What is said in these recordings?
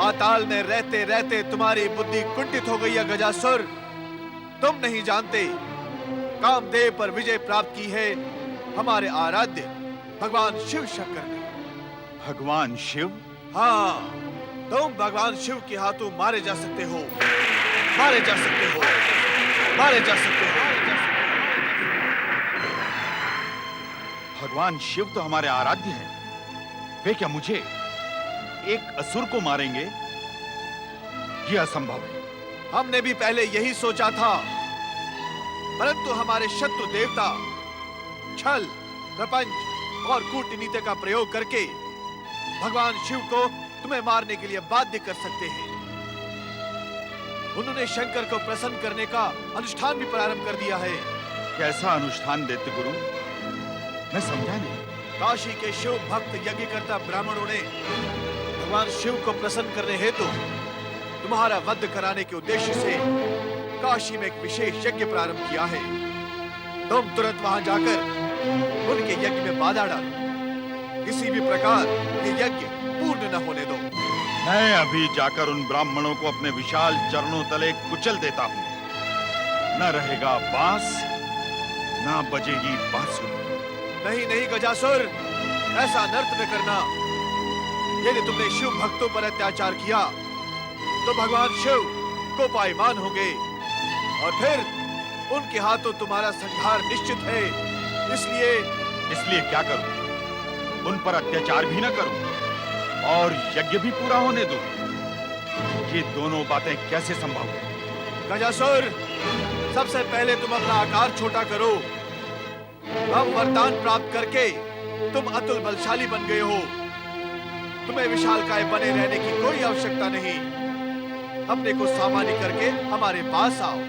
पाताल में रहते रहते तुम्हारी बुद्धि कुंठित हो गई है गजासुर। तुम नहीं जानते, कामदेव पर विजय प्राप्त की है हमारे आराध्य भगवान शिव शंकर ने। भगवान शिव? हाँ, तुम भगवान शिव के हाथों मारे जा सकते हो, मारे जा सकते हो, मारे जा सकते हो। भगवान शिव तो हमारे आराध्य हैं। वे क्या मुझे, एक असुर को मारेंगे? यह असंभव है। हमने भी पहले यही सोचा था, परंतु हमारे शत्रु देवता छल, प्रपंच और कूटनीति का प्रयोग करके भगवान शिव को तुम्हें मारने के लिए बाध्य कर सकते हैं। उन्होंने शंकर को प्रसन्न करने का अनुष्ठान भी प्रारंभ कर दिया है। कैसा अनुष्ठान देते गुरु? मैं समझा नहीं। काशी के शिव भक्त यज्ञकर्ता ब्राह्मणों ने भगवान शिव को प्रसन्न करने हेतु तुम्हारा वध कराने के उद्देश्य से काशी में एक विशेष यज्ञ प्रारंभ किया है। तुम तुरंत वहां जाकर उनके यज्ञ में बाधा डालो। किसी भी प्रकार ये यज्ञ पूर्ण न होने दो। मैं अभी जाकर उन ब्राह्मणों को अपने विशाल चरणों तले कुचल देता हूं। न रहेगा बांस, न बजेगी बांसुरी। नहीं नहीं गजासुर, ऐसा अनर्थ न करना। यदि तुमने शिव भक्तों पर अत्याचार किया तो भगवान शिव कोपायमान होंगे और फिर उनके हाथों तुम्हारा संहार निश्चित है। इसलिए क्या करूं? उन पर अत्याचार भी न करूं और यज्ञ भी पूरा होने दूं? ये दोनों बातें कैसे संभव है? गजासुर, सबसे पहले तुम अपना आकार छोटा करो। अब वरदान प्राप्त करके तुम अतुल बलशाली बन गए हो। तुम्हें विशालकाय बने रहने की कोई आवश्यकता नहीं। अपने को सामान्य करके हमारे पास आओ।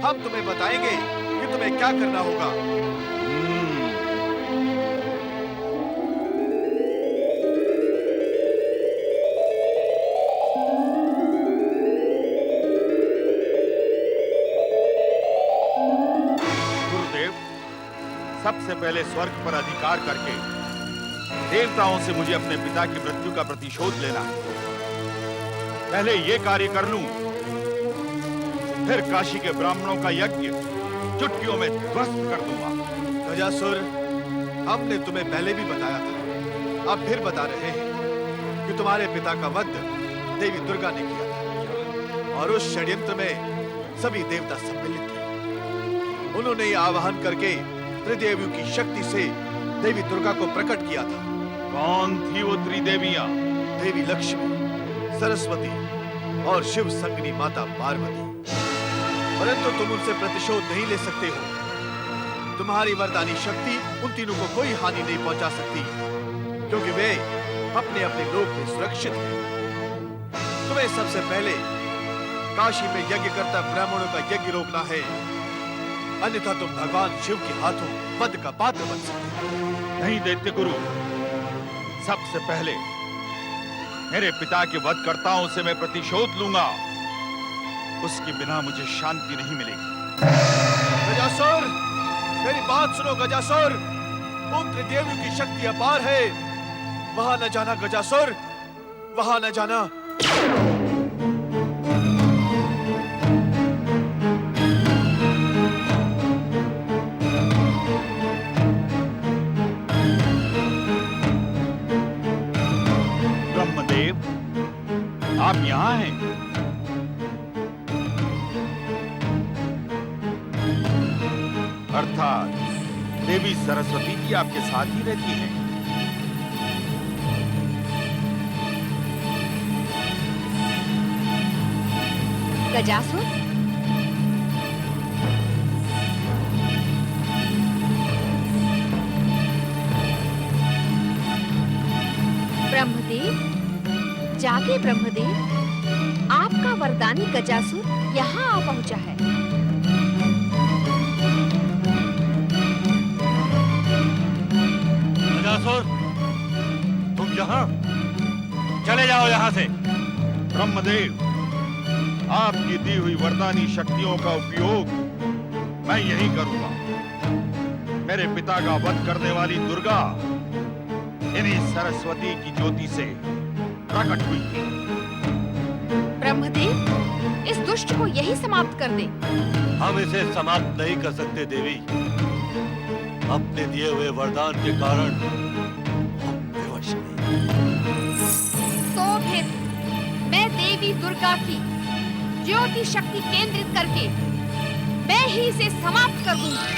हम तुम्हें बताएंगे कि तुम्हें क्या करना होगा। गुरुदेव, सबसे पहले स्वर्ग पर अधिकार करके देवताओं से मुझे अपने पिता की मृत्यु का प्रतिशोध लेना है। पहले ये कार्य कर लूं, फिर काशी के ब्राह्मणों का यज्ञ चुटकियों में ध्वस्त कर दूंगा। गजासुर, हमने तुम्हें पहले भी बताया था, अब फिर बता रहे हैं कि तुम्हारे पिता का वध देवी दुर्गा ने किया था और उस षड्यंत्र में सभी देवता सम्मिलित थे। उन्होंने यह आवाहन करके त्रिदेवियों की शक्ति से देवी दुर्गा को प्रकट किया था। कौन थी वो त्रिदेवियां? देवी लक्ष्मी, सरस्वती और शिव संगनी माता पार्वती। परंतु तुम उनसे प्रतिशोध नहीं ले सकते हो। तुम्हारी वरदानी शक्ति उन तीनों को कोई हानि नहीं पहुंचा सकती, क्योंकि वे अपने अपने लोक में सुरक्षित हैं। तुम्हें सबसे पहले काशी में यज्ञकर्ता ब्राह्मणों का यज्ञ रोकना है, अन्यथा तुम भगवान शिव के हाथों वध का पात्र बन सकते हो। नहीं दैत्य गुरु, सबसे पहले मेरे पिता के वधकर्ताओं से मैं प्रतिशोध लूंगा। उसके बिना मुझे शांति नहीं मिलेगी। गजासुर, मेरी बात सुनो गजासुर। उन त्रिदेवियों की शक्ति अपार है। वहां न जाना गजासुर, वहां न जाना। ब्रह्मदेव, आप यहां हैं? अर्थात देवी सरस्वती जी आपके साथ ही रहती है। गजासुर, ब्रह्मदेव, जागे ब्रह्मदेव, आपका वरदानी गजासुर यहाँ आ पहुंचा है। गजासुर, तुम यहाँ? चले जाओ यहाँ से। ब्रह्मदेव, आपकी दी हुई वरदानी शक्तियों का उपयोग मैं यही करूंगा। मेरे पिता का वध करने वाली दुर्गा इन्हीं सरस्वती की ज्योति से प्रकट हुई थी। इस दुष्ट को यही समाप्त कर दे। हम इसे समाप्त नहीं कर सकते देवी। अपने दिए हुए वरदान के कारण हम विवश हैं। तो फिर मैं देवी दुर्गा की ज्योति शक्ति केंद्रित करके मैं ही इसे समाप्त कर दूंगी।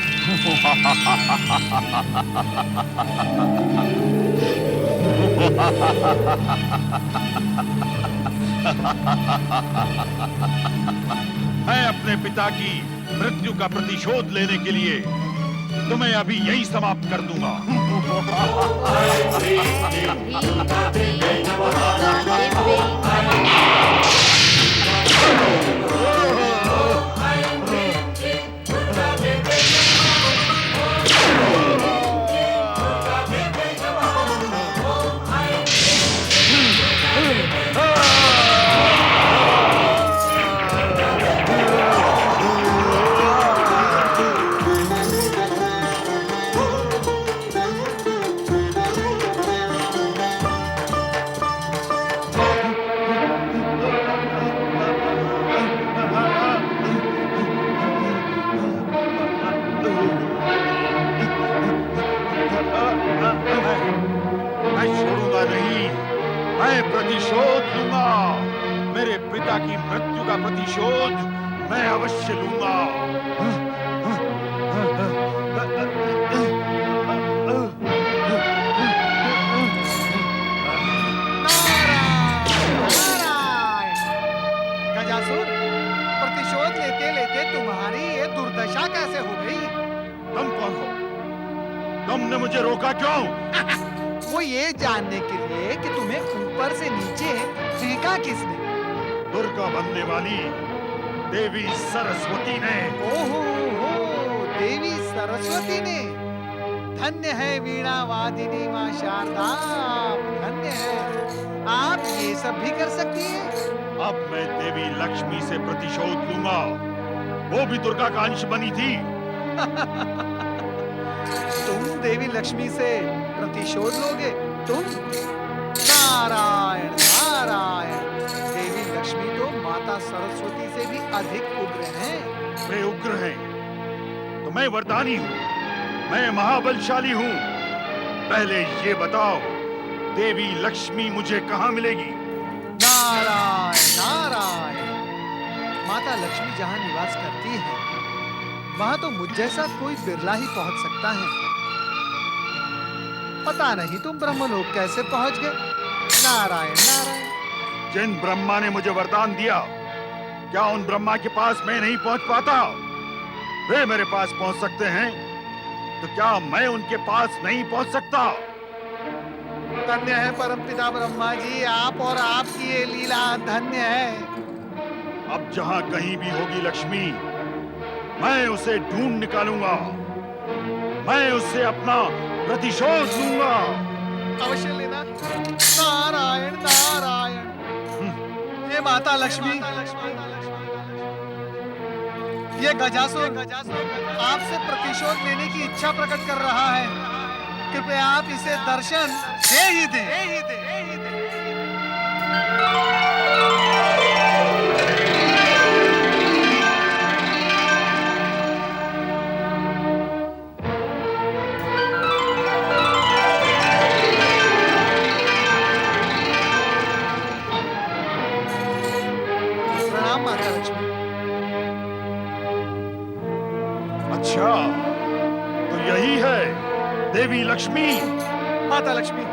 मैं अपने पिता की मृत्यु का प्रतिशोध लेने के लिए तुम्हें अभी यही समाप्त कर दूंगा। मैं छोड़ूंगा नहीं, मैं प्रतिशोध लूंगा। मेरे पिता की मृत्यु का प्रतिशोध मैं अवश्य लूंगा। गजासुर, प्रतिशोध लेते लेते तुम्हारी ये दुर्दशा कैसे हो गई? तुम कौन हो? तुमने मुझे रोका क्यों? वो ये जानने के लिए कि तुम्हें ऊपर से नीचे फेंका किसने? दुर्गा बनने वाली देवी सरस्वती ने। ओहो हो, देवी सरस्वती ने। धन्य है वीणा वादिनी माँ शारदा, धन्य है। आप ये सब भी कर सकती हैं? अब मैं देवी लक्ष्मी से प्रतिशोध लूंगा। वो भी दुर्गा का अंश बनी थी। तुम देवी लक्ष्मी से प्रतिशोध लोगे? तुम? नारायण नारायण, देवी लक्ष्मी तो माता सरस्वती से भी अधिक उग्र हैं। वे उग्र हैं तो मैं वरदानी हूँ, मैं महाबलशाली हूँ। पहले ये बताओ, देवी लक्ष्मी मुझे कहाँ मिलेगी? नारायण नारायण, माता लक्ष्मी जहाँ निवास करती है वहाँ तो मुझ जैसा कोई बिरला ही पहुँच सकता है। पता नहीं तुम ब्रह्मलोक कैसे पहुँच गए? नारायण नारायण। जिन ब्रह्मा ने मुझे वरदान दिया, क्या उन ब्रह्मा के पास मैं नहीं पहुंच पाता? वे मेरे पास पहुंच सकते हैं, तो क्या मैं उनके पास नहीं पहुंच सकता? धन्य है परमपिता ब्रह्मा जी, आप और आपकी ये लीला धन्य है। अब जहां कहीं भी होगी लक्ष्मी, मैं उसे ढूंढ निकालूंगा। मैं उससे अपना प्रतिशोध लूंगा। अवश्य लेना। नारायण नारायण। ये माता लक्ष्मी, ये गजासुर आपसे प्रतिशोध लेने की इच्छा प्रकट कर रहा है। कृपया आप इसे दर्शन दे ही दें। प्रणाम माता लक्ष्मी। अच्छा, तो यही है देवी लक्ष्मी। माता लक्ष्मी,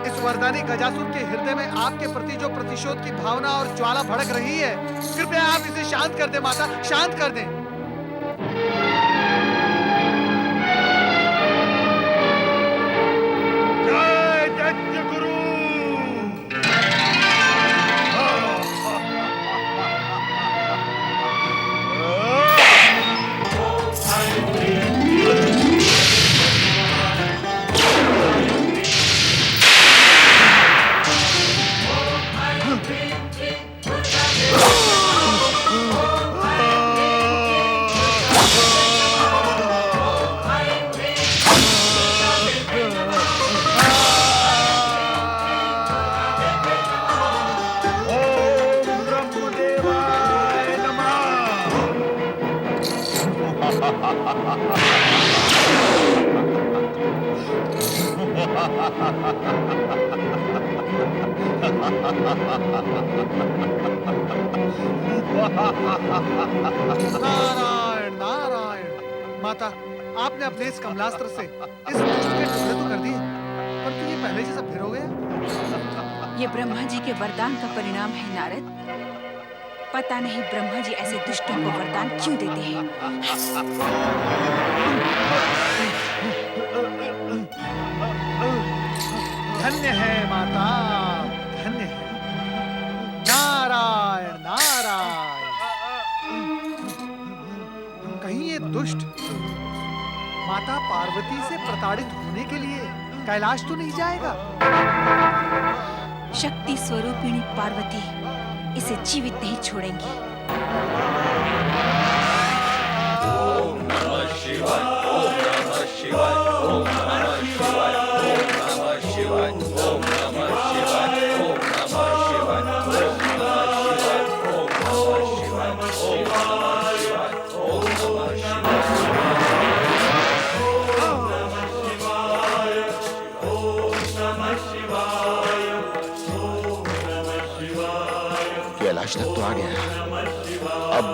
इस वरदानी गजासुर के हृदय में आपके प्रति जो प्रतिशोध की भावना और ज्वाला भड़क रही है, कृपया आप इसे शांत कर दें माता, शांत कर दें। जय दैत्य गुरु। नारायण नारायण। माता, आपने अपने इस कमलास्त्र से इस दुष्ट के टुकड़े तो कर दिए, परंतु ये पहले जैसा फिर हो गया। ये ब्रह्मा जी के वरदान का परिणाम है नारद। पता नहीं ब्रह्मा जी ऐसे दुष्टों को वरदान क्यों देते हैं। धन्य है माता, धन्य है। नारायण नारायण। कहीं ये दुष्ट माता पार्वती से प्रताड़ित होने के लिए कैलाश तो नहीं जाएगा? शक्ति स्वरूपिणी पार्वती इसे जीवित नहीं छोड़ेंगी। ओम नमः शिवाय, ओम नमः शिवाय, ओम नमः शिवाय, ओम नमः शिवाय, ओम नमः शिवाय, ओम नमः शिवाय, ओम नमः शिवाय, ओम नमः शिवाय, ओम नमः शिवाय, ओम नमः शिवाय। कैलाश तक तो आ गया, अब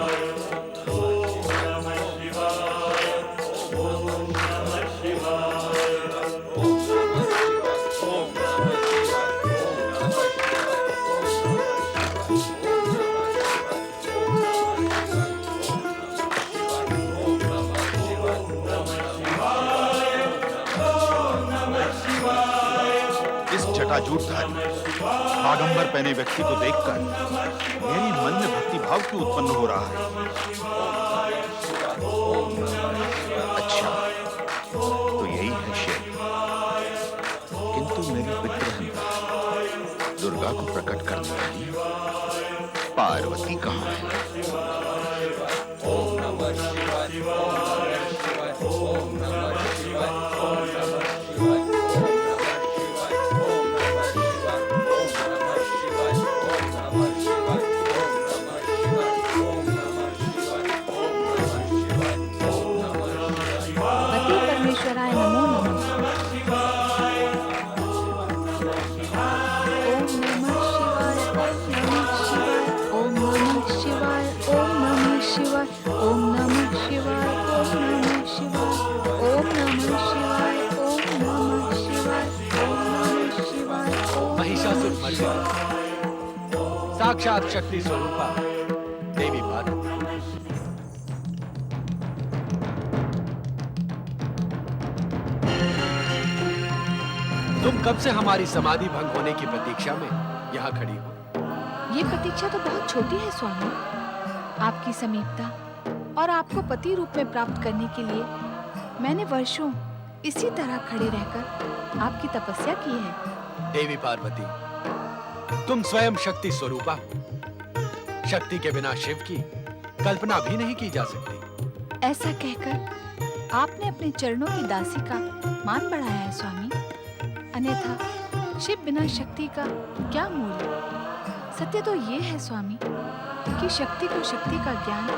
जटाजूटधारी बागंबर पहने व्यक्ति को देखकर मेरी मन में भक्ति भाव क्यों उत्पन्न हो रहा है? अच्छा, तो यही है शिव। किंतु मेरी विग्रह दुर्गा को प्रकट करने वाली पार्वती कहाँ है? ओम नमः शिवाय, ओम नमः शिवाय, ओम नमः शिवाय, ओम नमः शिवाय, ओम नमः शिवाय, ओम नमः शिवाय, ओम नमः शिवाय, ओम नमः शिवाय, ओम नमः शिवाय। पति परमेश्वराय नमो नमः। ओम नमः शिवाय, ओम नमः शिवाय, ओम नमः शिवाय, ओम नमः शिवाय, ओम नमः शिवाय, ओम नमः शिवाय, ओम नमः शिवाय, ओम महिषासुर मर्दिनी साक्षात शक्ति स्वरूपा देवी पार्वती। तुम कब से हमारी समाधि भंग होने की प्रतीक्षा में यहाँ खड़ी हो? ये प्रतीक्षा तो बहुत छोटी है स्वामी। आपकी समीपता और आपको पति रूप में प्राप्त करने के लिए मैंने वर्षों इसी तरह खड़े रहकर आपकी तपस्या की है। देवी पार्वती, तुम स्वयं शक्ति स्वरूपा हो। शक्ति के बिना शिव की कल्पना भी नहीं की जा सकती। ऐसा कहकर आपने अपने चरणों की दासी का मान बढ़ाया है स्वामी। अन्यथा शिव बिना शक्ति का क्या मूल्य? सत्य तो ये है स्वामी कि शक्ति को शक्ति का ज्ञान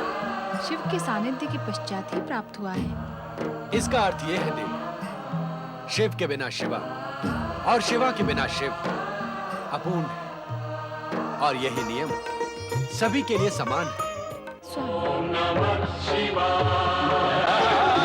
शिव के सानिध्य के पश्चात ही प्राप्त हुआ है। इसका अर्थ यह है देवी, शिव के बिना शिवा और शिवा के बिना शिव अपूर्ण है। और यही नियम सभी के लिए समान है। स्वामी ओम नमः शिवाय।